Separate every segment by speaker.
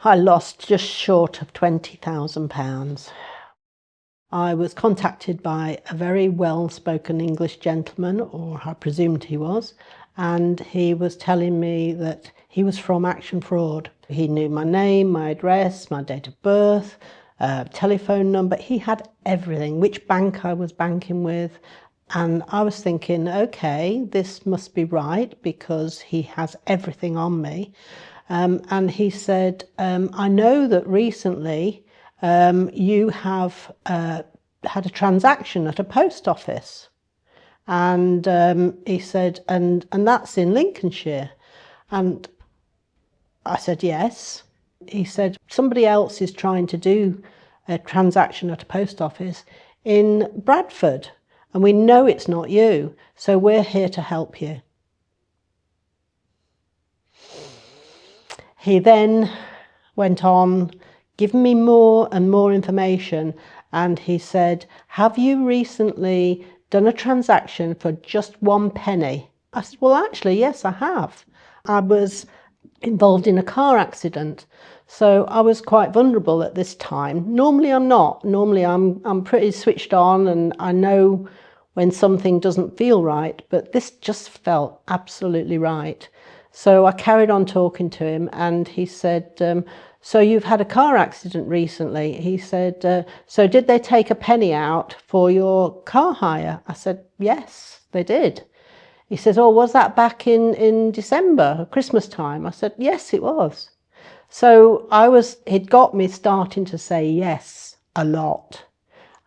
Speaker 1: I lost just short of £20,000. I was contacted by a very well-spoken English gentleman, or I presumed he was, and he was telling me that he was from Action Fraud. He knew my name, my address, my date of birth, telephone number. He had everything, which bank I was banking with. And I was thinking, okay, this must be right because he has everything on me. And he said, I know that recently you have had a transaction at a post office. And he said, and that's in Lincolnshire. And I said, yes. He said, somebody else is trying to do a transaction at a post office in Bradford. And we know it's not you, so we're here to help you. He then went on giving me more and more information, and he said, have you recently done a transaction for just £1? I said, well, actually, yes, I have. I was involved in a car accident, so I was quite vulnerable at this time. Normally I'm not. Normally I'm pretty switched on, and I know when something doesn't feel right, but this just felt absolutely right. So I carried on talking to him, and he said, so you've had a car accident recently? He said, so did they take a penny out for your car hire? I said, yes, they did. He says, oh, was that back in December, Christmas time? I said, yes, it was. So he'd got me starting to say yes a lot,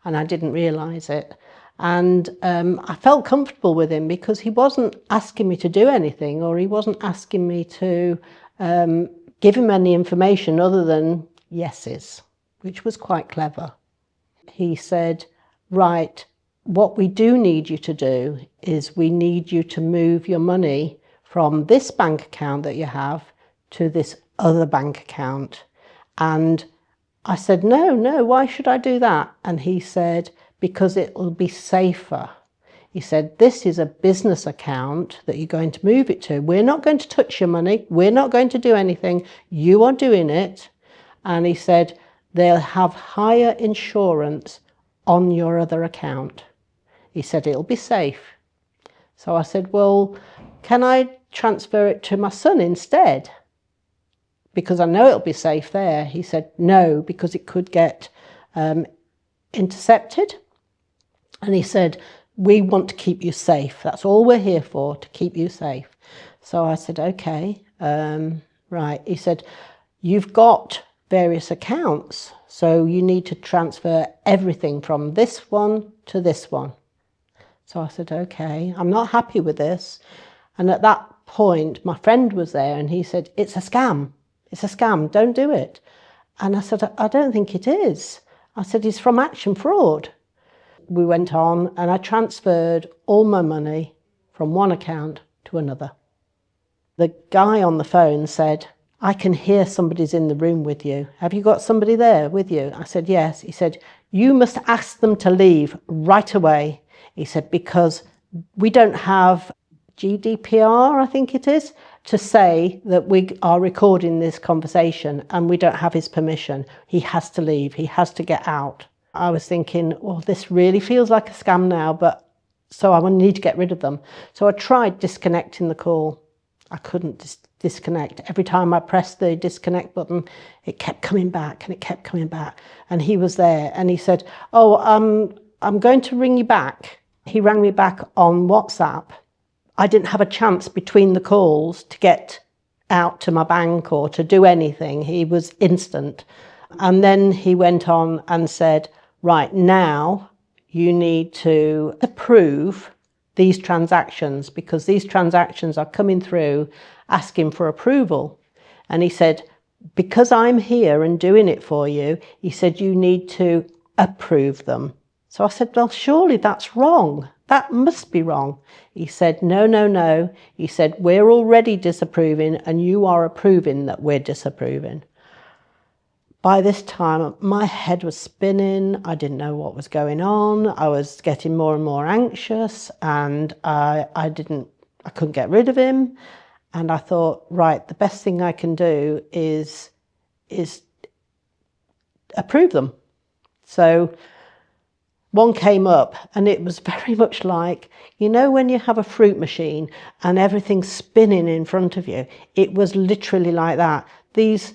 Speaker 1: and I didn't realise it. And I felt comfortable with him because he wasn't asking me to do anything, or he wasn't asking me to give him any information other than yeses, which was quite clever. He said, right, what we do need you to do is we need you to move your money from this bank account that you have to this other bank account. And I said, no, why should I do that? And he said, because it will be safer. He said, this is a business account that you're going to move it to. We're not going to touch your money. We're not going to do anything. You are doing it. And he said, they'll have higher insurance on your other account. He said, it'll be safe. So I said, well, can I transfer it to my son instead? Because I know it'll be safe there. He said, no, because it could get intercepted. And he said, we want to keep you safe. That's all we're here for, to keep you safe. So I said, okay, right. He said, you've got various accounts, so you need to transfer everything from this one to this one. So I said, okay, I'm not happy with this. And at that point, my friend was there, and he said, it's a scam. It's a scam, don't do it. And I said, I don't think it is. I said, he's from Action Fraud. We went on, and I transferred all my money from one account to another. The guy on the phone said, I can hear somebody's in the room with you. Have you got somebody there with you? I said, yes. He said, you must ask them to leave right away. He said, because we don't have GDPR, I think it is, to say that we are recording this conversation, and we don't have his permission. He has to leave. He has to get out. I was thinking, well, this really feels like a scam now, but so I need to get rid of them. So I tried disconnecting the call. I couldn't disconnect. Every time I pressed the disconnect button, it kept coming back, and it kept coming back. And he was there, and he said, oh, I'm going to ring you back. He rang me back on WhatsApp. I didn't have a chance between the calls to get out to my bank or to do anything. He was instant. And then he went on and said, right, now you need to approve these transactions, because these transactions are coming through asking for approval. And he said, because I'm here and doing it for you, he said, you need to approve them. So I said, well, surely that's wrong. That must be wrong. He said, no. He said, we're already disapproving, and you are approving that we're disapproving. By this time, my head was spinning. I didn't know what was going on. I was getting more and more anxious, and I couldn't get rid of him. And I thought, right, the best thing I can do is is approve them. So one came up and it was very much like, you know, when you have a fruit machine and everything's spinning in front of you, it was literally like that. These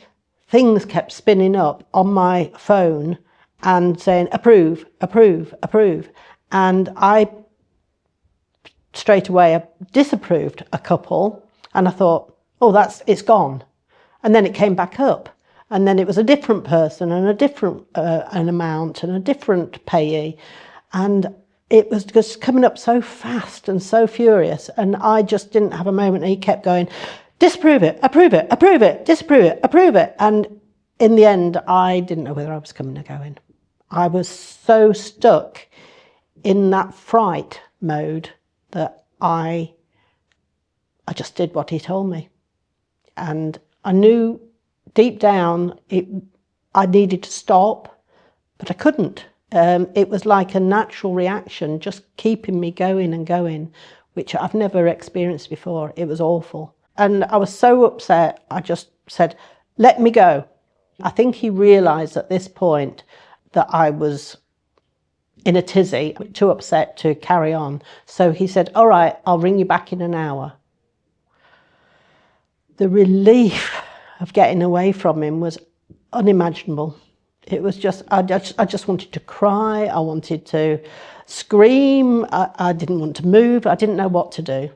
Speaker 1: things kept spinning up on my phone and saying, approve, approve, approve. And I straight away disapproved a couple, and I thought, oh, it's gone. And then it came back up. And then it was a different person and a different an amount and a different payee. And it was just coming up so fast and so furious. And I just didn't have a moment. And he kept going, disapprove it, approve it, approve it, disapprove it, approve it. And in the end, I didn't know whether I was coming or going. I was so stuck in that fright mode that I just did what he told me. And I knew deep down I needed to stop, but I couldn't. It was like a natural reaction, just keeping me going and going, which I've never experienced before. It was awful. And I was so upset, I just said, let me go. I think he realised at this point that I was in a tizzy, too upset to carry on. So he said, all right, I'll ring you back in an hour. The relief of getting away from him was unimaginable. It was just, I just wanted to cry. I wanted to scream. I didn't want to move. I didn't know what to do.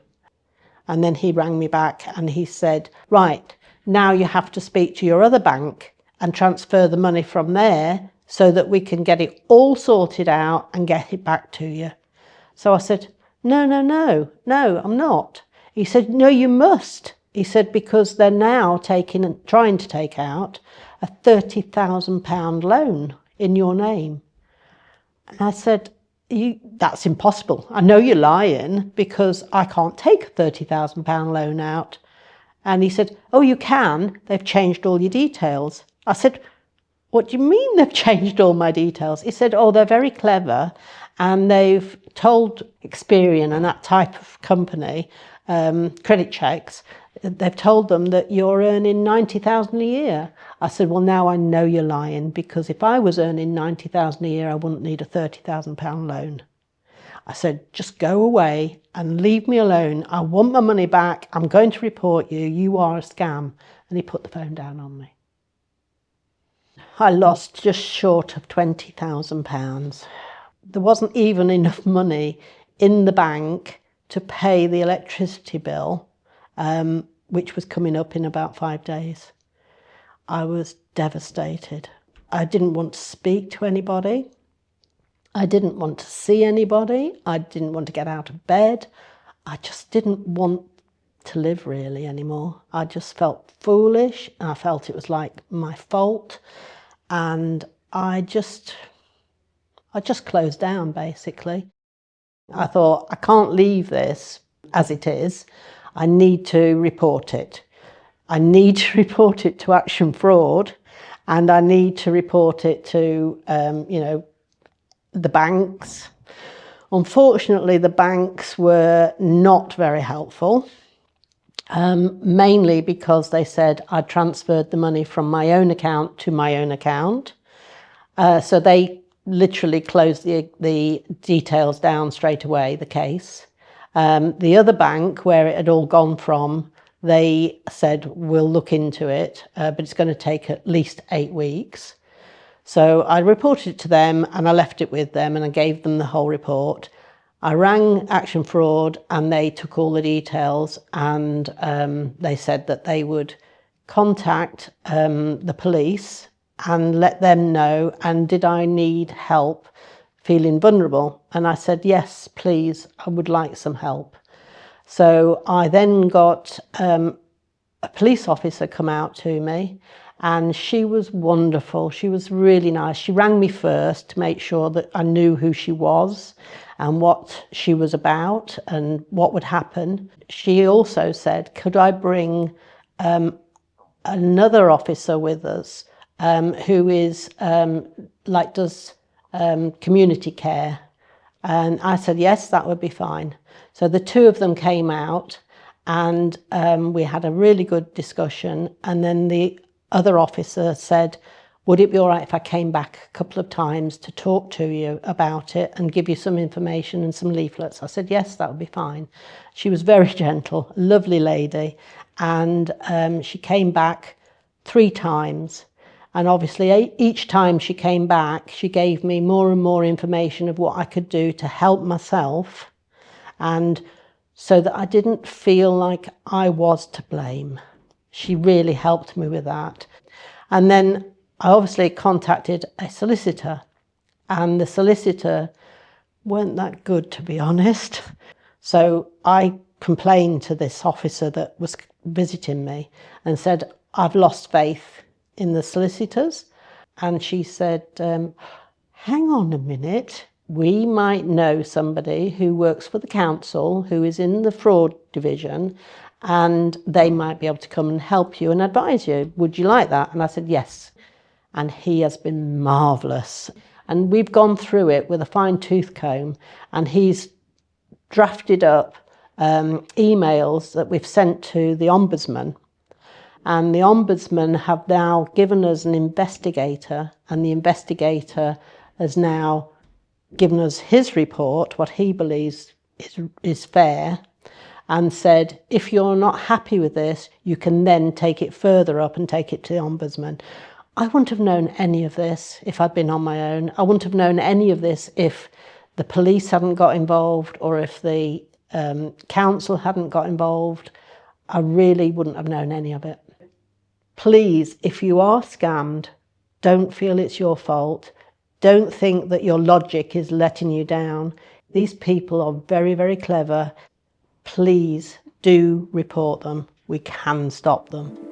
Speaker 1: And then he rang me back and he said, right, now you have to speak to your other bank and transfer the money from there so that we can get it all sorted out and get it back to you. So I said, no, I'm not. He said, no, you must. He said, because they're now trying to take out a £30,000 loan in your name. And I said, that's impossible. I know you're lying because I can't take a £30,000 loan out. And he said, oh, you can. They've changed all your details. I said, what do you mean they've changed all my details? He said, oh, they're very clever and they've told Experian and that type of company, credit checks, they've told them that you're earning 90,000 a year. I said, well, now I know you're lying because if I was earning 90,000 a year, I wouldn't need a £30,000 loan. I said, just go away and leave me alone. I want my money back. I'm going to report you. You are a scam. And he put the phone down on me. I lost just short of £20,000. There wasn't even enough money in the bank to pay the electricity bill, which was coming up in about 5 days. I was devastated. I didn't want to speak to anybody. I didn't want to see anybody. I didn't want to get out of bed. I just didn't want to live really anymore. I just felt foolish. I felt it was like my fault. And I just closed down basically. I thought, I can't leave this as it is. I need to report it. I need to report it to Action Fraud, and I need to report it to, the banks. Unfortunately, the banks were not very helpful, mainly because they said I transferred the money from my own account to my own account. So they literally closed the details down straight away, the case. The other bank, where it had all gone from, they said, we'll look into it, but it's going to take at least 8 weeks. So I reported it to them and I left it with them and I gave them the whole report. I rang Action Fraud and they took all the details and they said that they would contact the police and let them know, and did I need help feeling vulnerable? And I said, yes, please, I would like some help. So I then got a police officer come out to me, and she was wonderful. She was really nice. She rang me first to make sure that I knew who she was and what she was about and what would happen. She also said, could I bring another officer with us who is does community care? And I said, yes, that would be fine. So the two of them came out and we had a really good discussion. And then the other officer said, would it be all right if I came back a couple of times to talk to you about it and give you some information and some leaflets? I said, yes, that would be fine. She was very gentle, lovely lady. And she came back 3 times. And obviously each time she came back, she gave me more and more information of what I could do to help myself, and so that I didn't feel like I was to blame. She really helped me with that. And then I obviously contacted a solicitor, and the solicitor weren't that good, to be honest. So I complained to this officer that was visiting me and said, I've lost faith in the solicitors. And she said, hang on a minute, we might know somebody who works for the council who is in the fraud division, and they might be able to come and help you and advise you. Would you like that? And I said, yes. And he has been marvellous. And we've gone through it with a fine-tooth comb, and he's drafted up emails that we've sent to the Ombudsman. And the Ombudsman have now given us an investigator, and the investigator has now given us his report, what he believes is fair, and said, if you're not happy with this, you can then take it further up and take it to the Ombudsman. I wouldn't have known any of this if I'd been on my own. I wouldn't have known any of this if the police hadn't got involved, or if the council hadn't got involved. I really wouldn't have known any of it. Please, if you are scammed, don't feel it's your fault. Don't think that your logic is letting you down. These people are very, very clever. Please do report them. We can stop them.